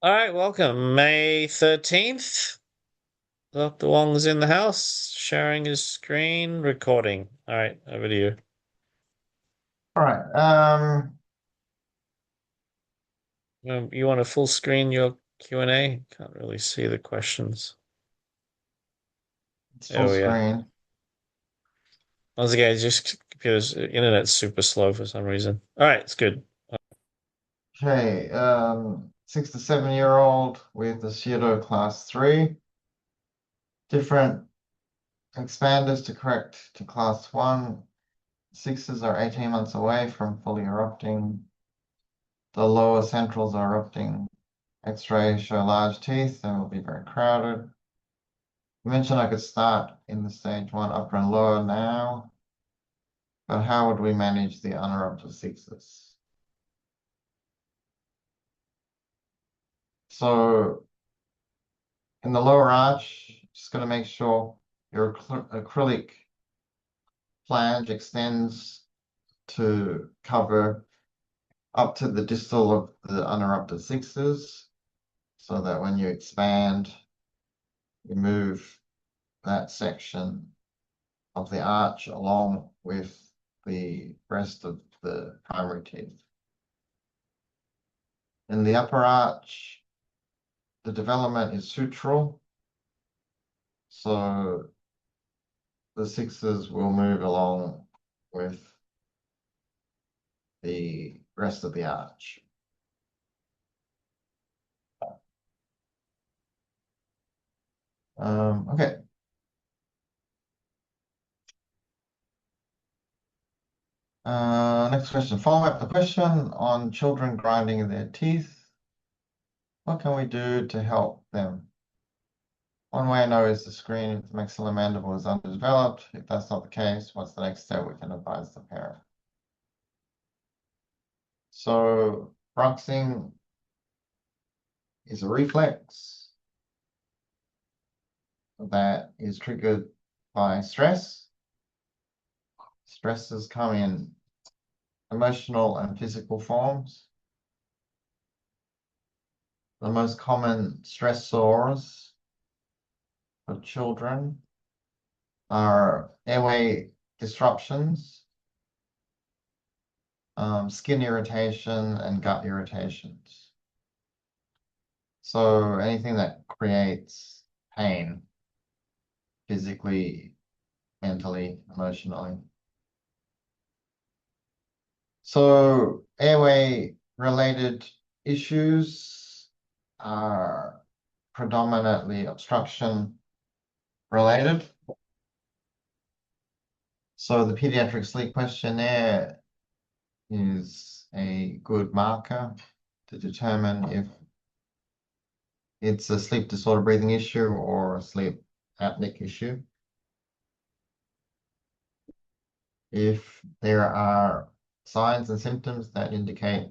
All right, welcome. May 13th. Dr. Wong's in the house, sharing his screen, recording. All right, over to you. All right. You want to full screen your Q&A? Can't really see the questions. It's full Oh, yeah. screen. Once again, just computer's internet's super slow for some reason. All right, it's good. Okay. 6 to 7 year old with the pseudo class 3. Different expanders to correct to class 1. Sixes are 18 months away from fully erupting. The lower centrals are erupting. X-rays show large teeth and will be very crowded. You mentioned I could start in the stage 1 upper and lower now, but how would we manage the unerupted sixes? So in the lower arch, just going to make sure your acrylic flange extends to cover up to the distal of the unerupted sixes, so that when you expand, you move that section of the arch along with the rest of the primary teeth. In the upper arch, the development is sutural, so the sixes will move along with the rest of the arch. Okay. Next question. Following up the question on children grinding their teeth, what can we do to help them? One way I know is the screen if the maxillomandible is underdeveloped. If that's not the case, what's the next step we can advise the parent? So bruxing is a reflex that is triggered by stress. Stresses come in emotional and physical forms. The most common stressors for children are airway disruptions, skin irritation, and gut irritations. So anything that creates pain physically, mentally, emotionally. So airway related issues are predominantly obstruction related. So the pediatric sleep questionnaire is a good marker to determine if it's a sleep disorder breathing issue or a sleep apneic issue. If there are signs and symptoms that indicate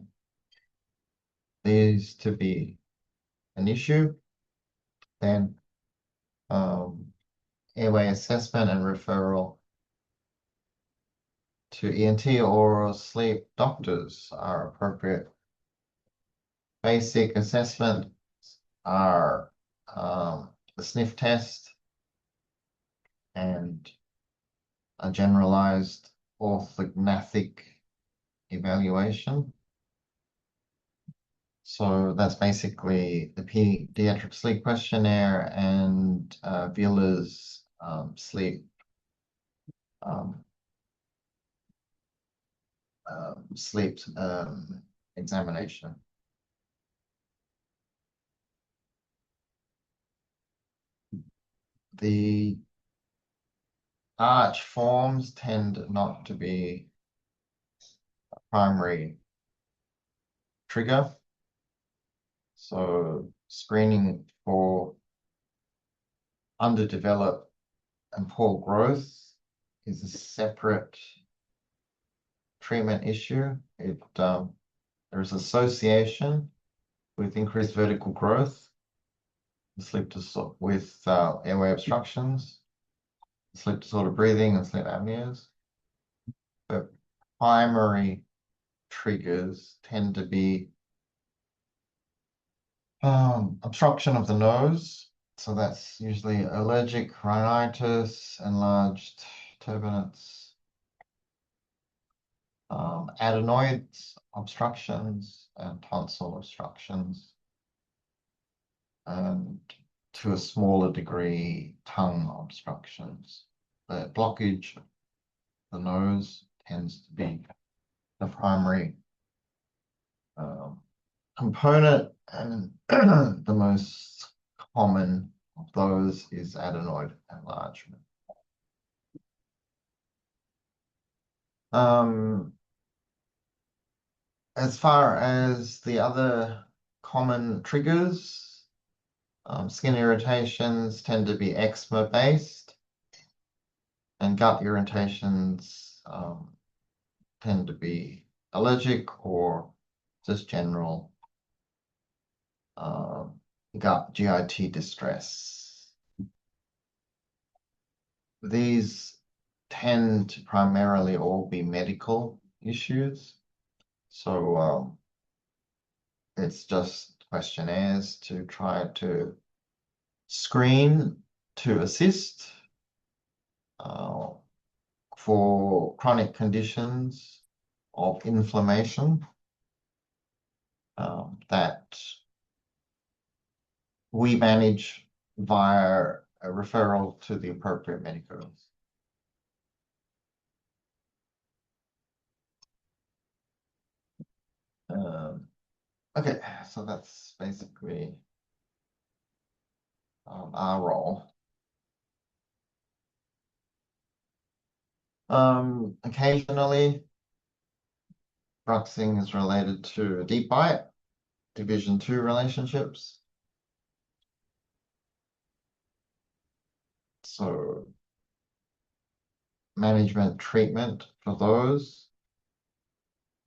these to be an issue, then airway assessment and referral to ENT or sleep doctors are appropriate. Basic assessment are the sniff test and a generalized orthodontic evaluation. So that's basically the pediatric sleep questionnaire and Wheeler's sleep um, sleep examination. The arch forms tend not to be a primary trigger. So screening for underdeveloped and poor growth is a separate treatment issue. There's association with increased vertical growth, with airway obstructions, sleep disorder breathing, and sleep apneas. But primary triggers tend to be Obstruction of the nose. So that's usually allergic rhinitis, enlarged turbinates, adenoids obstructions, and tonsil obstructions, and to a smaller degree, tongue obstructions. The blockage of the nose tends to be the primary component, and the most common of those is adenoid enlargement. As far as the other common triggers, skin irritations tend to be eczema based, and gut irritations tend to be allergic or just general gut GIT distress. These tend to primarily all be medical issues. So it's just questionnaires to try to screen to assist for chronic conditions of inflammation that we manage via a referral to the appropriate medicals. Okay, so that's basically our role. Occasionally, bruxing is related to a deep bite, Division 2 relationships. So management treatment for those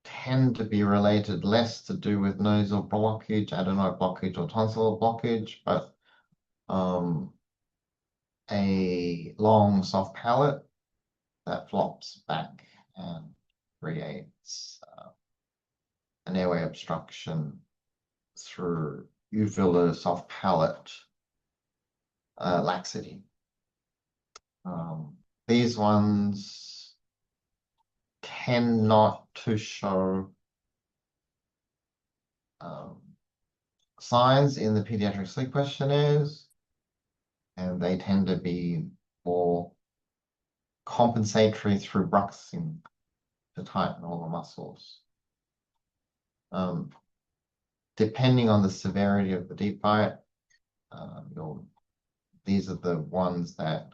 tend to be related less to do with nasal blockage, adenoid blockage, or tonsil blockage, but a long soft palate that flops back and creates an airway obstruction through uvular soft palate laxity. These ones tend not to show signs in the pediatric sleep questionnaires, and they tend to be more compensatory through bruxing to tighten all the muscles. Depending on the severity of the deep bite, these are the ones that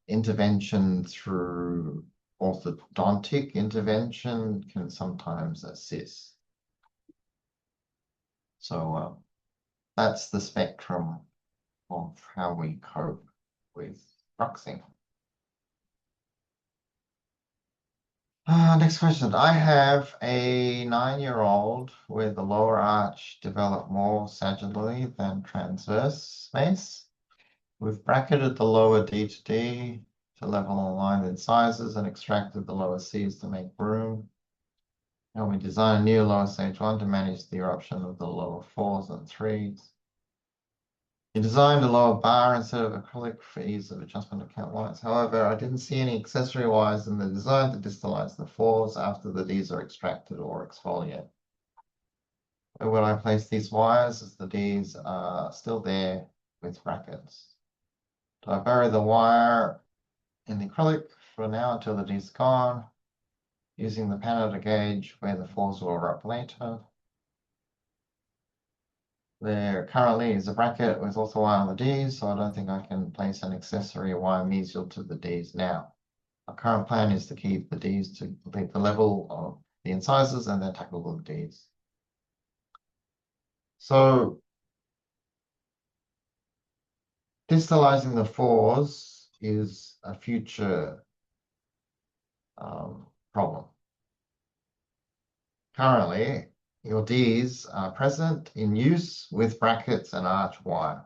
intervention through orthodontic intervention can sometimes assist. So that's the spectrum of how we cope with bruxing. Next question. I have a 9-year-old with the lower arch developed more sagittally than transverse space. We've bracketed the lower D to D to level align incisors and extracted the lower Cs to make room. And we design a new lower stage 1 to manage the eruption of the lower 4s and 3s. You designed a lower bar instead of acrylic for ease of adjustment of count lights. However, I didn't see any accessory wires in the design to distalize the 4s after the Ds are extracted or exfoliate. Where would I place these wires as the Ds are still there with brackets? Do I bury the wire in the acrylic for now until the D's gone, using the panel to gauge where the 4s will erupt later? There currently is a bracket with also wire on the Ds, so I don't think I can place an accessory wire mesial to the Ds now. Our current plan is to keep the Ds to complete the level of the incisors and then tackle the Ds. So distalizing the 4s is a future problem. Currently, your Ds are present in use with brackets and arch wire.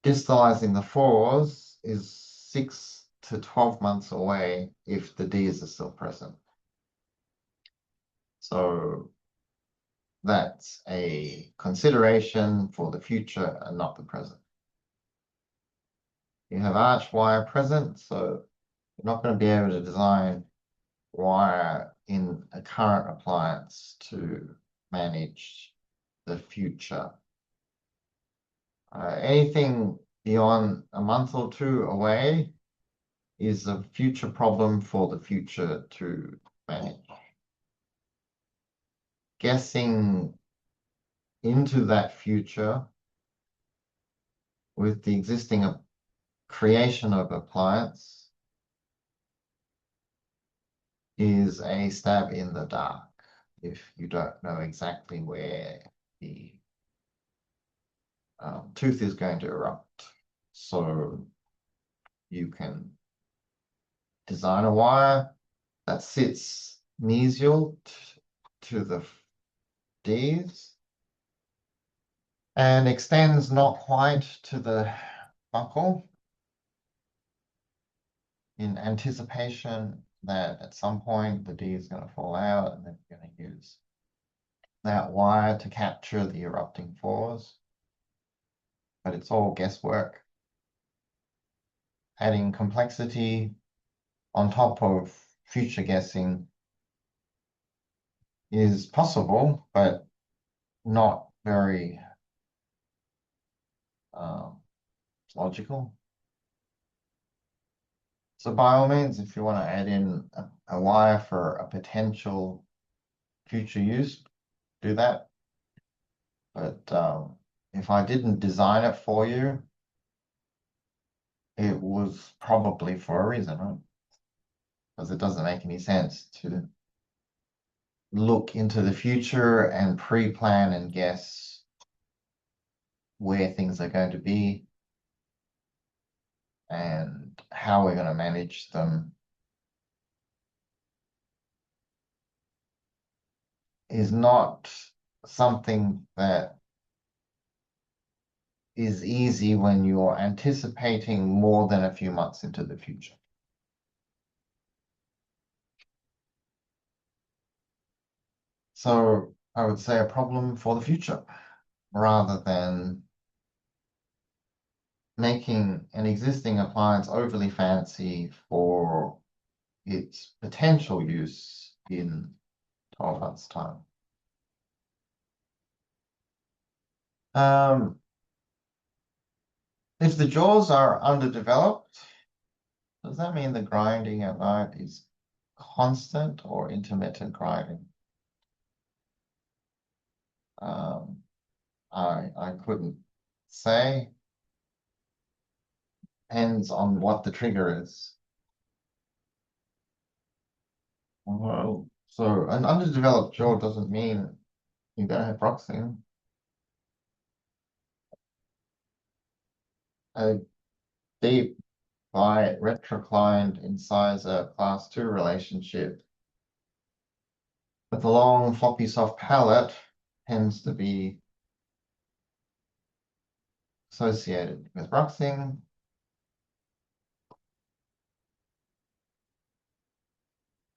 Distalizing the 4s is 6 to 12 months away if the Ds are still present. So that's a consideration for the future and not the present. You have arch wire present, so you're not going to be able to design wire in a current appliance to manage the future. Anything beyond a month or two away is a future problem for the future to manage. Guessing into that future with the existing creation of appliance is a stab in the dark if you don't know exactly where the tooth is going to erupt. So you can design a wire that sits mesial to the Ds and extends not quite to the buckle in anticipation that at some point the D is going to fall out and then you're going to use that wire to capture the erupting pores. But it's all guesswork. Adding complexity on top of future guessing is possible, but not very logical. So by all means, if you want to add in a wire for a potential future use, do that. But if I didn't design it for you, it was probably for a reason, right? Because it doesn't make any sense to look into the future and pre-plan and guess where things are going to be and how we're going to manage them is not something that is easy when you're anticipating more than a few months into the future. So I would say a problem for the future rather than making an existing appliance overly fancy for its potential use in 12 months' time. If the jaws are underdeveloped, does that mean the grinding at night is constant or intermittent grinding? I couldn't say. Depends on what the trigger is. Well, so an underdeveloped jaw doesn't mean you don't have bruxism. A deep by retroclined incisor class 2 relationship with a long floppy soft palate tends to be associated with bruxism.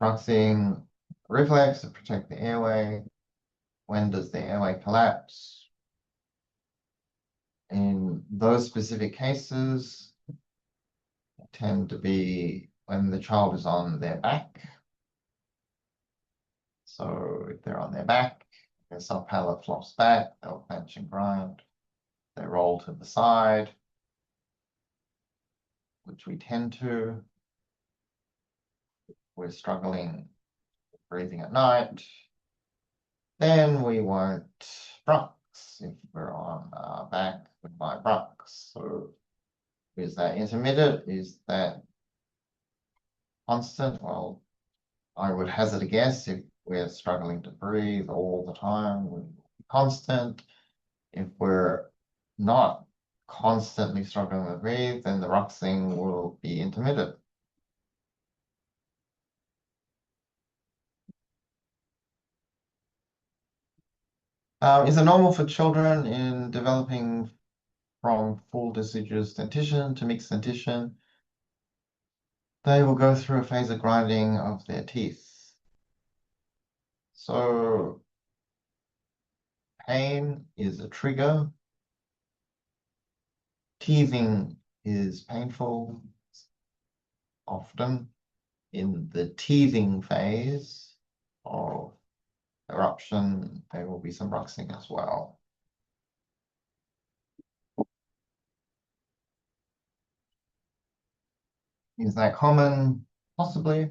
Bruxism reflex to protect the airway. When does the airway collapse? In those specific cases, tend to be when the child is on their back. So if they're on their back, their soft palate flops back, they'll clench and grind. They roll to the side, which we tend to. We're struggling with breathing at night. Then we won't brux if we're on our back with my brux. So is that intermittent? Is that constant? Well, I would hazard a guess if we're struggling to breathe all the time, we'll be constant. If we're not constantly struggling to breathe, then the bruxing will be intermittent. Is it normal for children in developing from full deciduous dentition to mixed dentition? They will go through a phase of grinding of their teeth. So pain is a trigger. Teething is painful. Often in the teething phase of eruption, there will be some bruxing as well. Is that common? Possibly.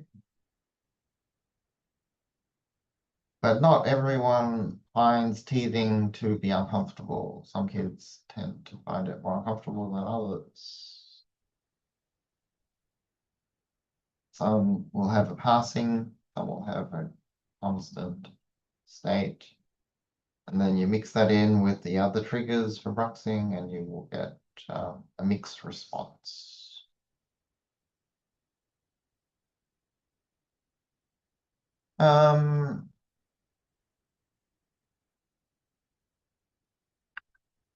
But not everyone finds teething to be uncomfortable. Some kids tend to find it more uncomfortable than others. Some will have a passing, some will have a constant state. And then you mix that in with the other triggers for bruxing and you will get a mixed response.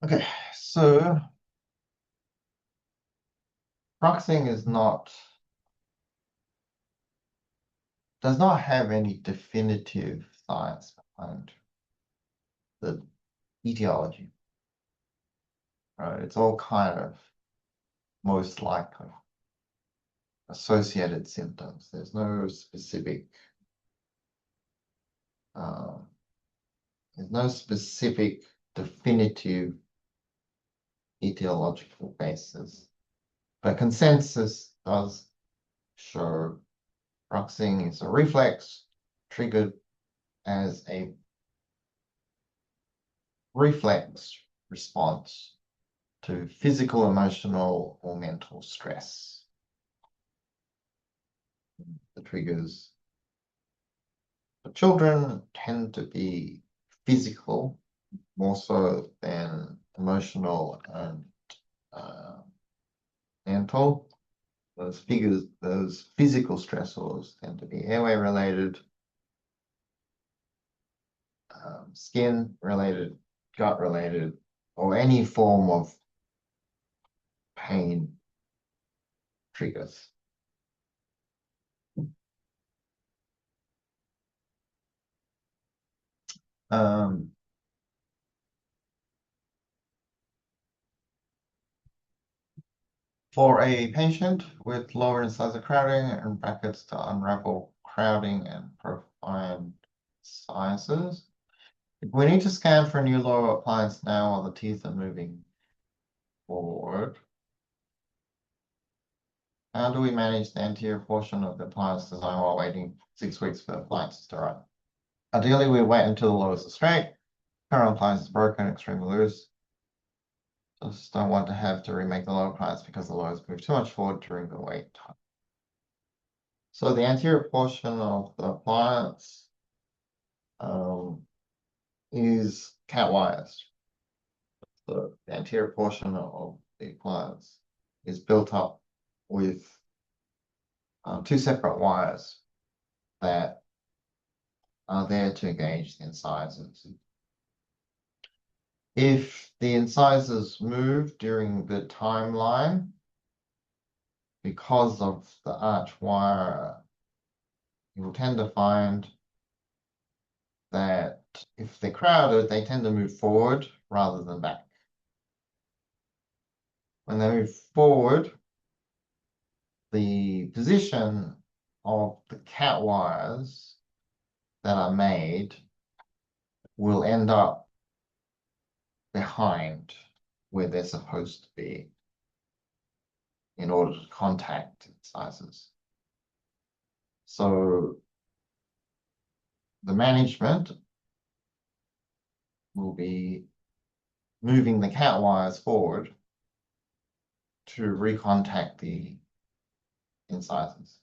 Okay, so bruxing does not have any definitive science behind the etiology. Right? It's all kind of most likely associated symptoms. There's no specific definitive etiological basis. But consensus does show bruxing is a reflex triggered as a reflex response to physical, emotional, or mental stress. The triggers for children tend to be physical, more so than emotional and mental. Those physical stressors tend to be airway related, skin related, gut related, or any form of pain triggers. For a patient with lower incisor crowding and brackets to unravel crowding and profound incisors, if we need to scan for a new lower appliance now while the teeth are moving forward, how do we manage the anterior portion of the appliance design while waiting 6 weeks for the appliances to run? Ideally, we wait until the lowers are straight. Current appliance is broken, extremely loose. Just don't want to have to remake the lower appliance because the lowers move too much forward during the wait time. So the anterior portion of the appliance is cat wires. So the anterior portion of the appliance is built up with 2 separate wires that are there to engage the incisors. If the incisors move during the timeline because of the arch wire, you will tend to find that if they're crowded, they tend to move forward rather than back. When they move forward, the position of the cat wires that are made will end up behind where they're supposed to be in order to contact incisors. So the management will be moving the cat wires forward to recontact the incisors.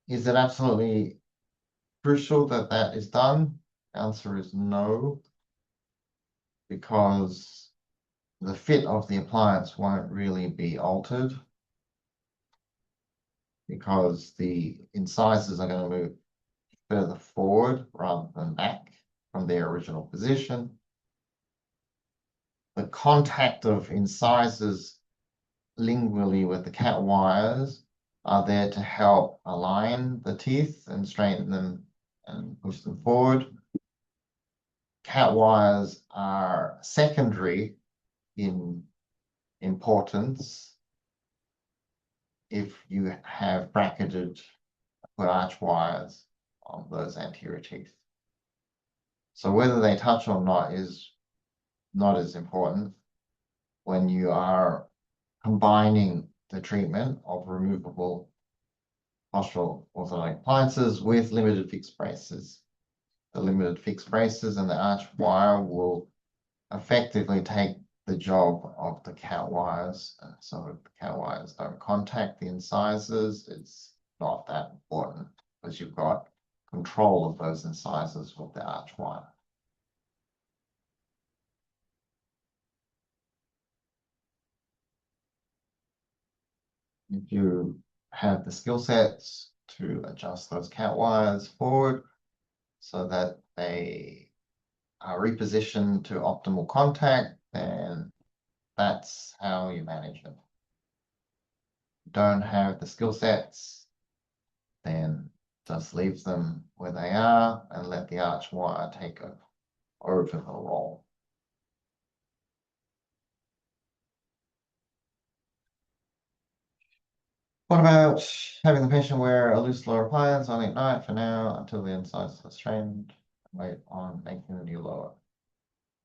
Is it absolutely crucial that that is done? The answer is no, because the fit of the appliance won't really be altered because the incisors are going to move further forward rather than back from their original position. The contact of incisors lingually with the cat wires are there to help align the teeth and straighten them and push them forward. Cat wires are secondary in importance if you have bracketed put arch wires on those anterior teeth. So whether they touch or not is not as important when you are combining the treatment of removable postural orthodontic appliances with limited fixed braces. The limited fixed braces and the arch wire will effectively take the job of the cat wires. So if the cat wires don't contact the incisors, it's not that important because you've got control of those incisors with the arch wire. If you have the skill sets to adjust those cat wires forward so that they are repositioned to optimal contact, then that's how you manage them. Don't have the skill sets, then just leave them where they are and let the arch wire take over the role. What about having the patient wear a loose lower appliance only at night for now until the incisors are strained? Wait on making the new lower.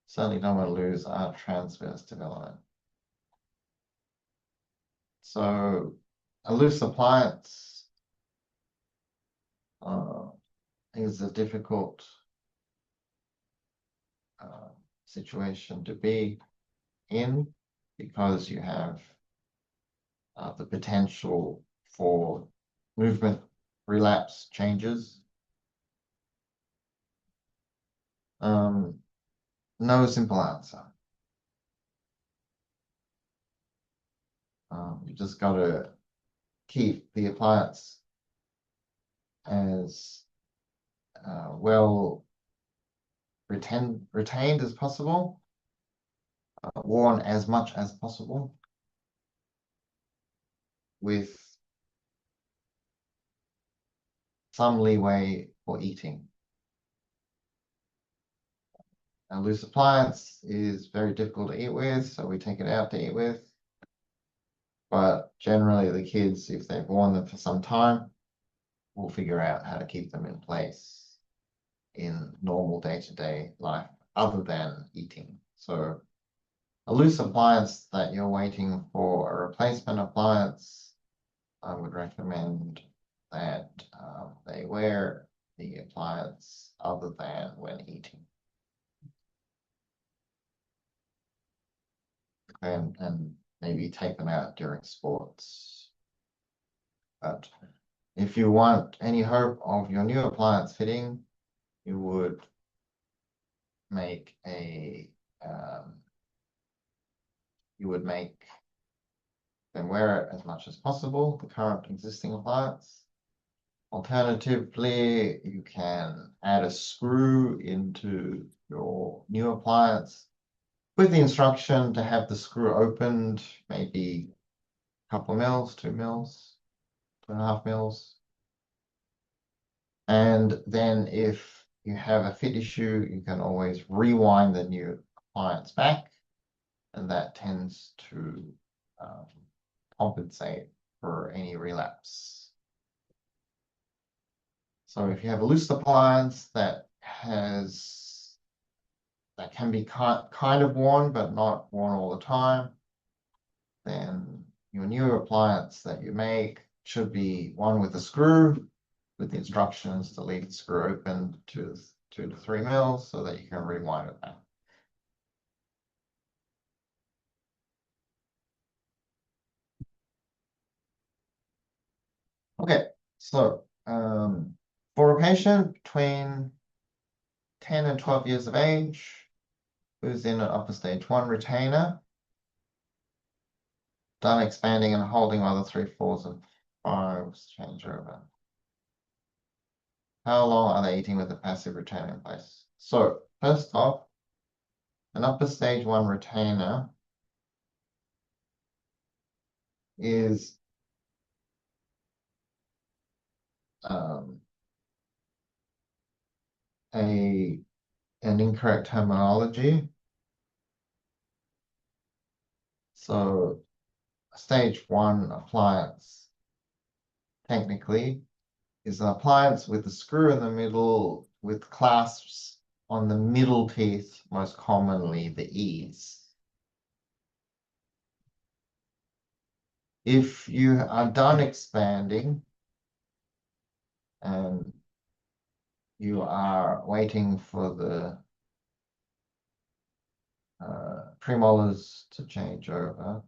Certainly don't want to lose our transverse development. So a loose appliance is a difficult situation to be in because you have the potential for movement relapse changes. No simple answer. You just got to keep the appliance as well retained as possible, worn as much as possible, with some leeway for eating. A loose appliance is very difficult to eat with, so we take it out to eat with. But generally, the kids, if they've worn them for some time, will figure out how to keep them in place in normal day-to-day life other than eating. So a loose appliance that you're waiting for a replacement appliance, I would recommend that they wear the appliance other than when eating. And maybe take them out during sports. But if you want any hope of your new appliance fitting, you would make them wear it as much as possible, the current existing appliance. Alternatively, you can add a screw into your new appliance with the instruction to have the screw opened, maybe a couple of mils, 2 mils, 2.5 mils. And then if you have a fit issue, you can always rewind the new appliance back, and that tends to compensate for any relapse. So if you have a loose appliance that can be kind of worn, but not worn all the time, then your new appliance that you make should be one with a screw, with the instructions to leave the screw open to 2 to 3 mils so that you can rewind it back. Okay, so for a patient between 10 and 12 years of age who's in an upper stage 1 retainer, done expanding and holding while the 3/4 and 5s change over. How long are they eating with a passive retainer in place? So first off, an upper stage 1 retainer is an incorrect terminology. So stage 1 appliance technically is an appliance with a screw in the middle with clasps on the middle teeth, most commonly the E's. If you are done expanding and you are waiting for the premolars to change over,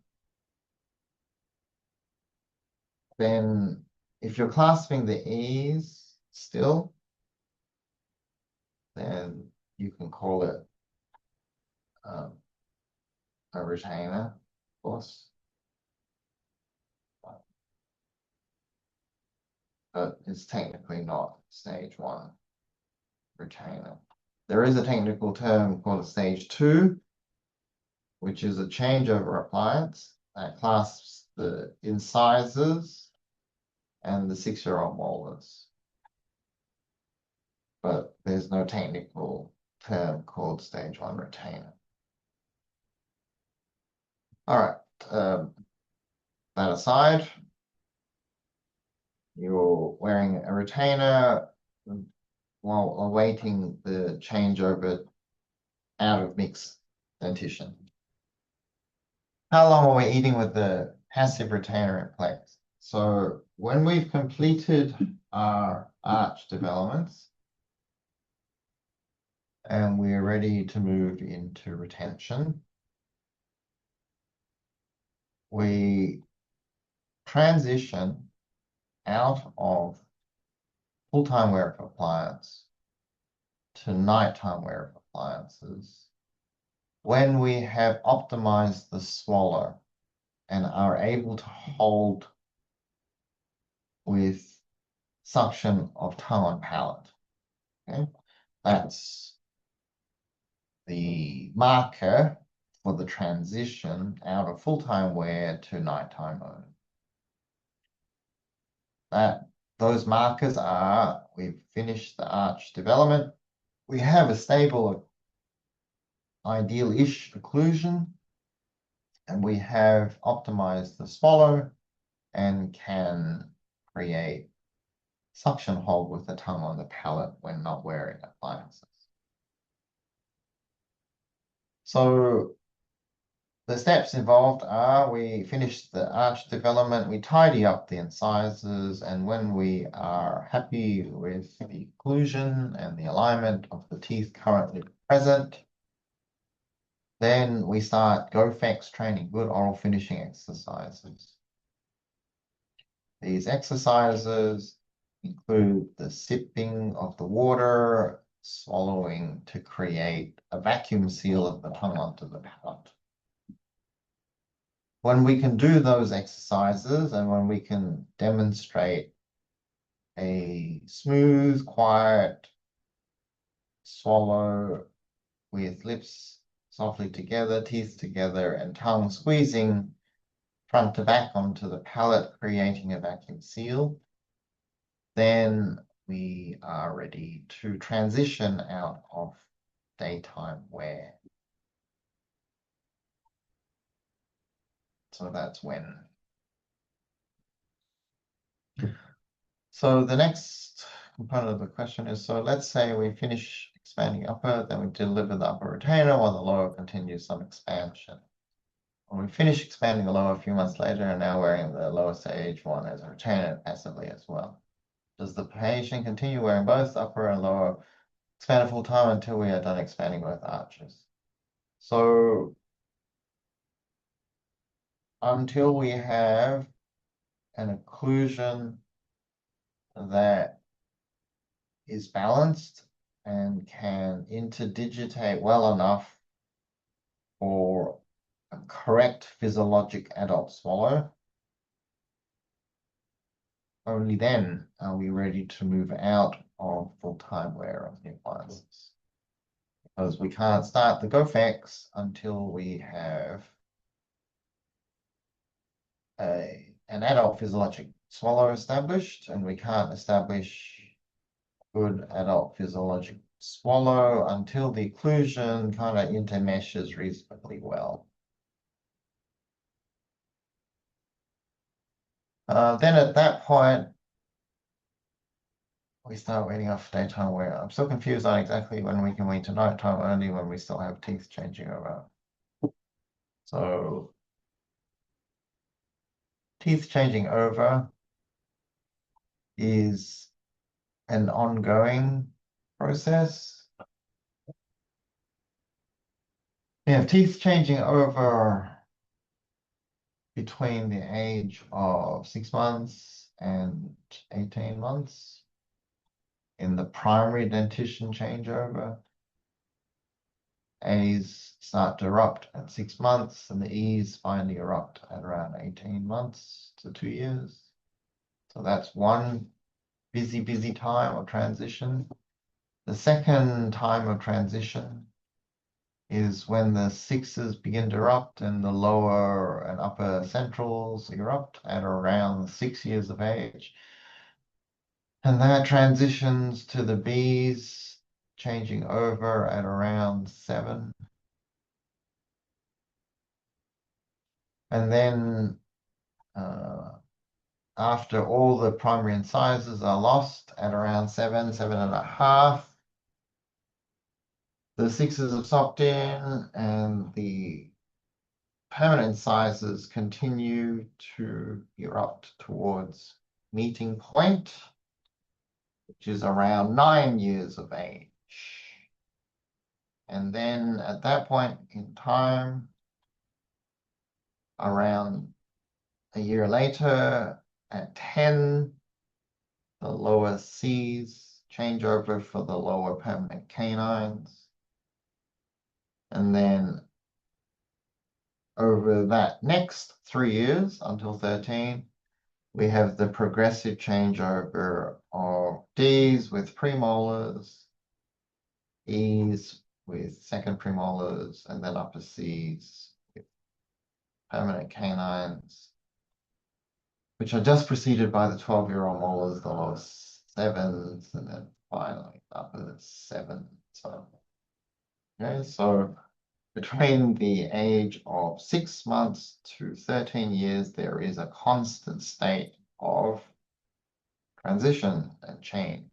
then if you're clasping the E's still, then you can call it a retainer, of course. But it's technically not stage 1 retainer. There is a technical term called a stage 2, which is a changeover appliance that clasps the incisors and the 6-year-old molars. But there's no technical term called stage 1 retainer. All right, that aside, you're wearing a retainer while awaiting the changeover out of mixed dentition. How long are we eating with the passive retainer in place? So when we've completed our arch developments and we're ready to move into retention, we transition out of full-time wear of appliance to nighttime wear of appliances when we have optimized the swallow and are able to hold with suction of tongue on palate. Okay, that's the marker for the transition out of full-time wear to nighttime only. Those markers are, we've finished the arch development, we have a stable ideal-ish occlusion, and we have optimized the swallow and can create suction hold with the tongue on the palate when not wearing appliances. So the steps involved are we finish the arch development, we tidy up the incisors, and when we are happy with the occlusion and the alignment of the teeth currently present, then we start GoFX training, good oral finishing exercises. These exercises include the sipping of the water, swallowing to create a vacuum seal of the tongue onto the palate. When we can do those exercises and when we can demonstrate a smooth, quiet swallow with lips softly together, teeth together, and tongue squeezing front to back onto the palate, creating a vacuum seal, then we are ready to transition out of daytime wear. So that's when. So the next component of the question is, so let's say we finish expanding upper, then we deliver the upper retainer while the lower continues some expansion. When we finish expanding the lower a few months later, and now wearing the lower stage 1 as a retainer passively as well. Does the patient continue wearing both upper and lower expanded full time until we are done expanding both arches? So until we have an occlusion that is balanced and can interdigitate well enough for a correct physiologic adult swallow, only then are we ready to move out of full-time wear of the appliances. Because we can't start the GoFX until we have an adult physiologic swallow established, and we can't establish good adult physiologic swallow until the occlusion kind of intermeshes reasonably well. Then at that point, we start weaning off daytime wear. I'm still confused on exactly when we can wean to nighttime, only when we still have teeth changing over. So teeth changing over is an ongoing process. We have teeth changing over between the age of 6 months and 18 months in the primary dentition changeover. A's start to erupt at 6 months, and the E's finally erupt at around 18 months to 2 years. So that's one busy time of transition. The second time of transition is when the sixes begin to erupt and the lower and upper centrals erupt at around 6 years of age. And that transitions to the B's changing over at around 7. And then after all the primary incisors are lost at around 7, 7.5, the sixes have socked in and the permanent incisors continue to erupt towards meeting point, which is around 9 years of age. And then at that point in time, around a year later, at 10, the lower C's change over for the lower permanent canines. And then over that next 3 years until 13, we have the progressive changeover of D's with premolars, E's with second premolars, and then upper C's with permanent canines, which are just preceded by the 12-year-old molars, the lower 7s, and then finally upper 7. So between the age of 6 months to 13 years, there is a constant state of transition and change.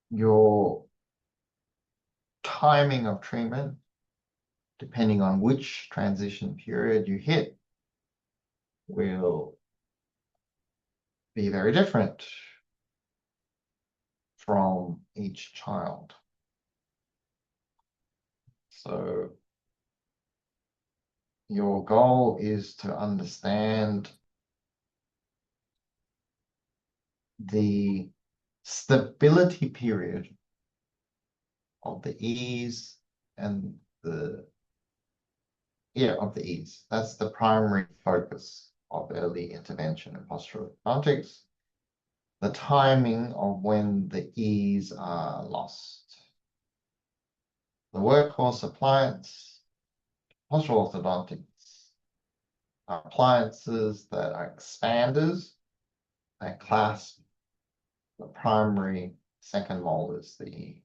Your timing of treatment, depending on which transition period you hit, will be very different from each child. So your goal is to understand the stability period of the E's and the of the E's. That's the primary focus of early intervention in postural orthodontics. The timing of when the E's are lost. The workhorse appliance, postural orthodontics, are appliances that are expanders that clasp the primary second molars, the E's.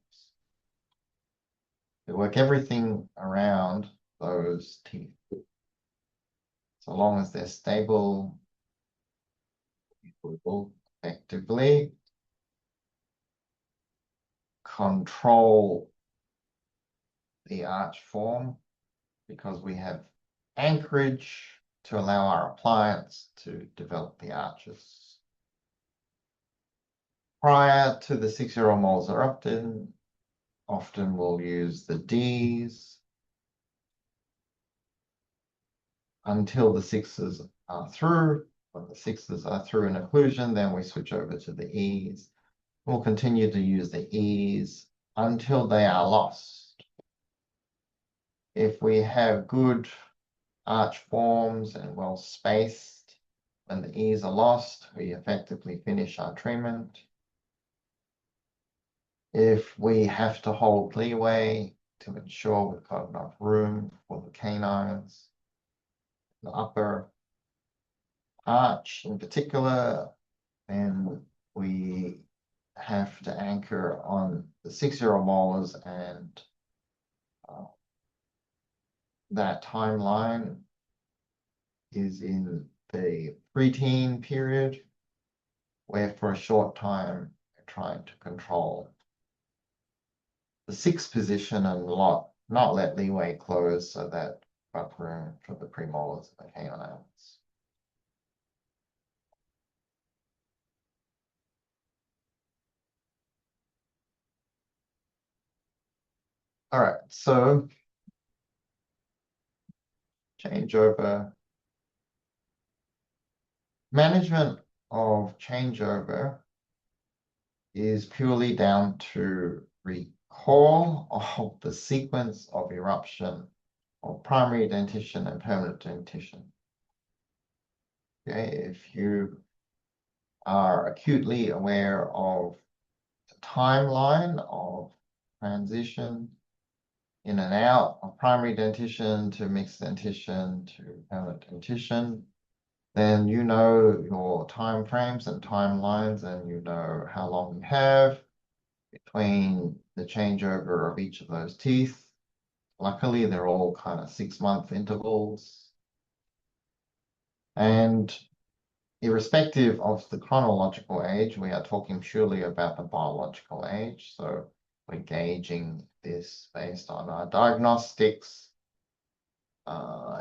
They work everything around those teeth. So long as they're stable, we will effectively control the arch form because we have anchorage to allow our appliance to develop the arches. Prior to the 6-year-old molars erupting, often we'll use the D's until the 6s are through. When the 6s are through an occlusion, then we switch over to the E's. We'll continue to use the E's until they are lost. If we have good arch forms and well spaced, when the E's are lost, we effectively finish our treatment. If we have to hold leeway to ensure we've got enough room for the canines, the upper arch in particular, then we have to anchor on the 6-0 molars, and that timeline is in the preteen period, where for a short time we're trying to control the 6th position and not let leeway close so that we've got room for the premolars and the canines. All right, so changeover. Management of changeover is purely down to recall of the sequence of eruption of primary dentition and permanent dentition. Okay, if you are acutely aware of the timeline of transition in and out of primary dentition to mixed dentition to permanent dentition, then you know your time frames and timelines, and you know how long you have between the changeover of each of those teeth. Luckily, they're all kind of 6-month intervals. And irrespective of the chronological age, we are talking purely about the biological age. So we're gauging this based on our diagnostics,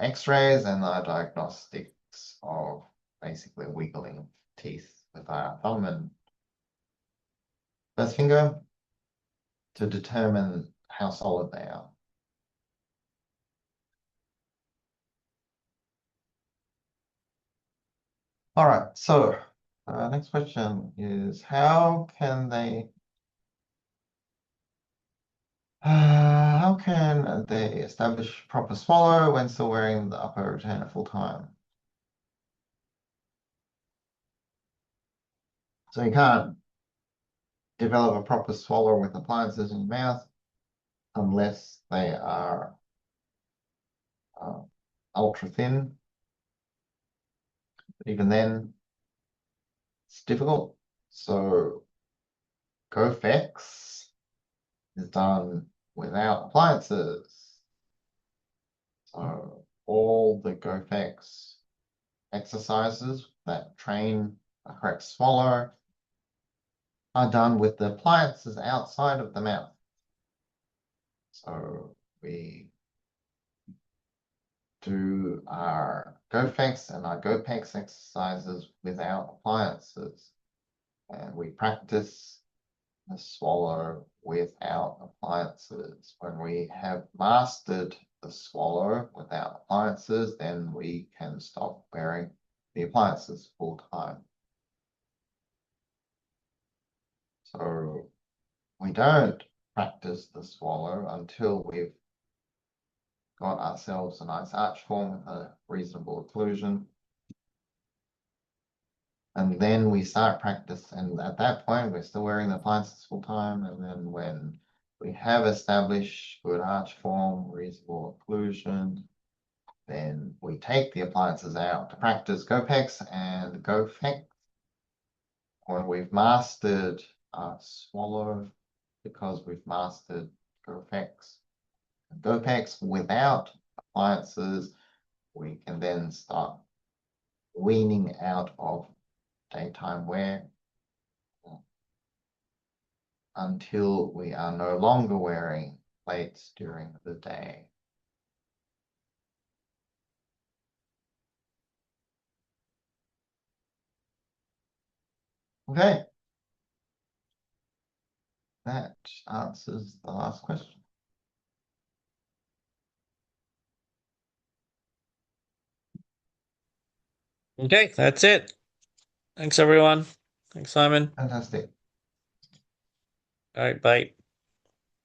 x-rays, and our diagnostics of basically wiggling teeth with our thumb and first finger to determine how solid they are. All right, so next question is how can they establish proper swallow when still wearing the upper retainer full time? So you can't develop a proper swallow with appliances in your mouth unless they are ultra thin. But even then, it's difficult. So GoFX is done without appliances. So all the GoFX exercises that train a correct swallow are done with the appliances outside of the mouth. So we do our GoFX and our GoPEX exercises without appliances. And we practice the swallow without appliances. When we have mastered the swallow without appliances, then we can stop wearing the appliances full time. So we don't practice the swallow until we've got ourselves a nice arch form with a reasonable occlusion. And then we start practice, and at that point, we're still wearing the appliances full time. And then when we have established good arch form, reasonable occlusion, then we take the appliances out to practice GoPEX and GoFX. When we've mastered our swallow, because we've mastered GoFX and GoPEX without appliances, we can then start weaning out of daytime wear until we are no longer wearing plates during the day. Okay. That answers the last question. Okay, that's it. Thanks, everyone. Thanks, Simon. Fantastic. All right, bye.